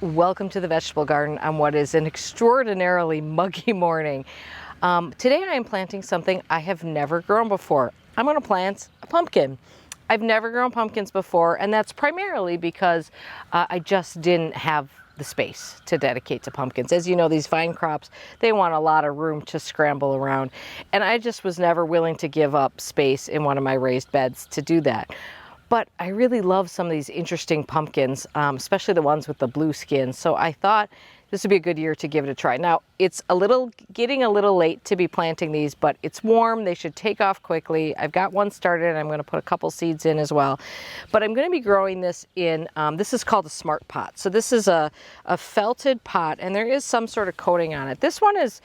Welcome to the vegetable garden on what is an extraordinarily muggy morning. Today I am planting something I have never grown before. I'm going to plant a pumpkin. I've never grown pumpkins before, and that's primarily because I just didn't have the space to dedicate to pumpkins. As you know, these vine crops, they want a lot of room to scramble around, and I just was never willing to give up space in one of my raised beds to do that. But I really love some of these interesting pumpkins, especially the ones with the blue skin. So I thought this would be a good year to give it a try. Now, it's getting a little late to be planting these, but it's warm. They should take off quickly. I've got one started, and I'm going to put a couple seeds in as well. But I'm going to be growing this in, this is called a smart pot. So this is a felted pot, and there is some sort of coating on it. This one is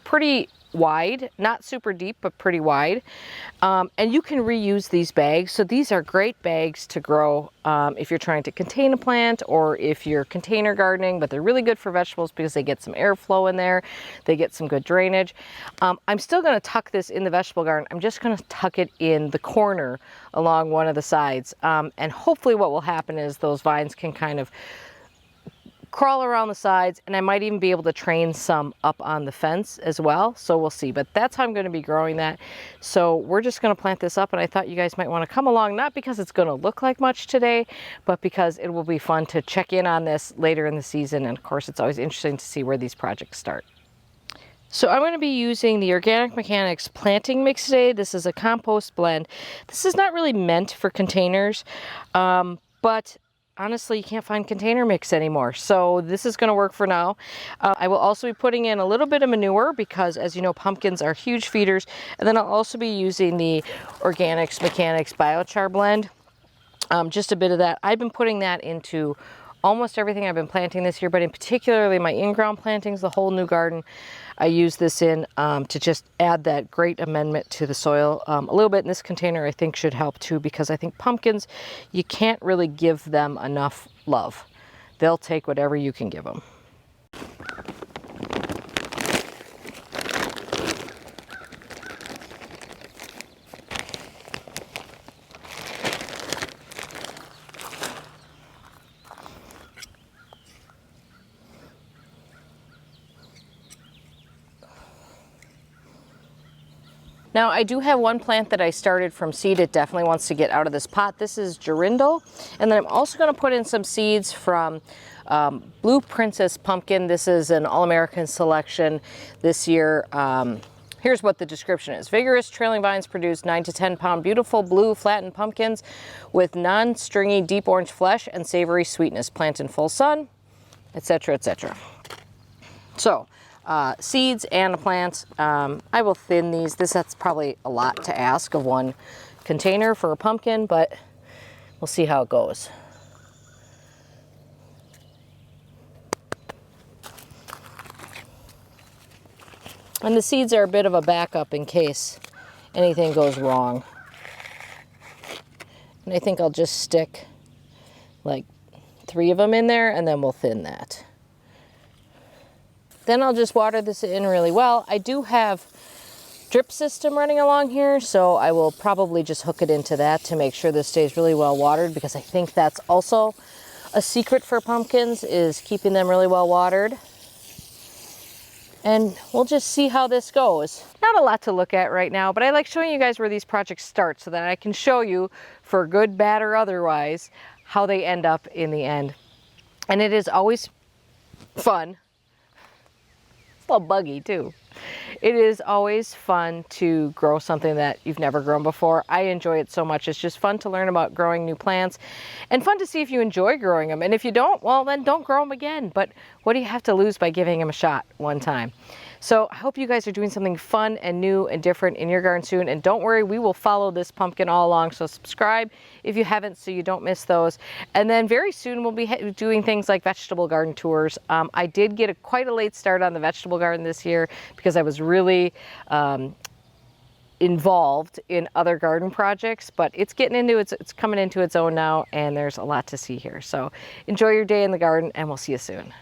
pretty wide, not super deep, but pretty wide. And you can reuse these bags. So these are great bags to grow if you're trying to contain a plant or if you're container gardening, but they're really good for vegetables because they get some airflow in there. They get some good drainage. I'm still going to tuck this in the vegetable garden. I'm just going to tuck it in the corner along one of the sides. And hopefully what will happen is those vines can kind of crawl around the sides, and I might even be able to train some up on the fence as well. So we'll see, but that's how I'm going to be growing that. So we're just going to plant this up, and I thought you guys might want to come along, not because it's going to look like much today, but because it will be fun to check in on this later in the season. And of course, it's always interesting to see where these projects start. So I'm going to be using the Organic Mechanics planting mix today. This is a compost blend. This is not really meant for containers, but honestly, you can't find container mix anymore. So this is going to work for now. I will also be putting in a little bit of manure because, as you know, pumpkins are huge feeders. And then I'll also be using the Organics Mechanics biochar blend. Just a bit of that. I've been putting that into almost everything I've been planting this year, but in particularly my in-ground plantings, the whole new garden, I use this in to just add that great amendment to the soil. A little bit in this container I think should help too, because I think pumpkins, you can't really give them enough love. They'll take whatever you can give them. Now I do have one plant that I started from seed. It definitely wants to get out of this pot. This is Gerindle. And then I'm also going to put in some seeds from Blue Princess Pumpkin. This is an All-American selection this year. Here's what the description is. Vigorous trailing vines produce 9 to 10 pound beautiful blue flattened pumpkins with non-stringy deep orange flesh and savory sweetness. Plant in full sun, etc., etc. So seeds and a plant. I will thin these. That's probably a lot to ask of one container for a pumpkin, but we'll see how it goes. And the seeds are a bit of a backup in case anything goes wrong. And I think I'll just stick like 3 of them in there, and then we'll thin that. Then I'll just water this in really well. I do have drip system running along here, so I will probably just hook it into that to make sure this stays really well watered, because I think that's also a secret for pumpkins, is keeping them really well watered. And we'll just see how this goes. Not a lot to look at right now, but I like showing you guys where these projects start so that I can show you, for good, bad, or otherwise, how they end up in the end. And it is always fun. It's a little buggy too. It is always fun to grow something that you've never grown before. I enjoy it so much. It's just fun to learn about growing new plants and fun to see if you enjoy growing them. And if you don't, well, then don't grow them again. But what do you have to lose by giving them a shot one time? So I hope you guys are doing something fun and new and different in your garden soon. And don't worry, we will follow this pumpkin all along. So subscribe if you haven't, so you don't miss those. And then very soon we'll be doing things like vegetable garden tours. I did get quite a late start on the vegetable garden this year because I was really involved in other garden projects, but it's coming into its own now, and there's a lot to see here. So enjoy your day in the garden, and we'll see you soon.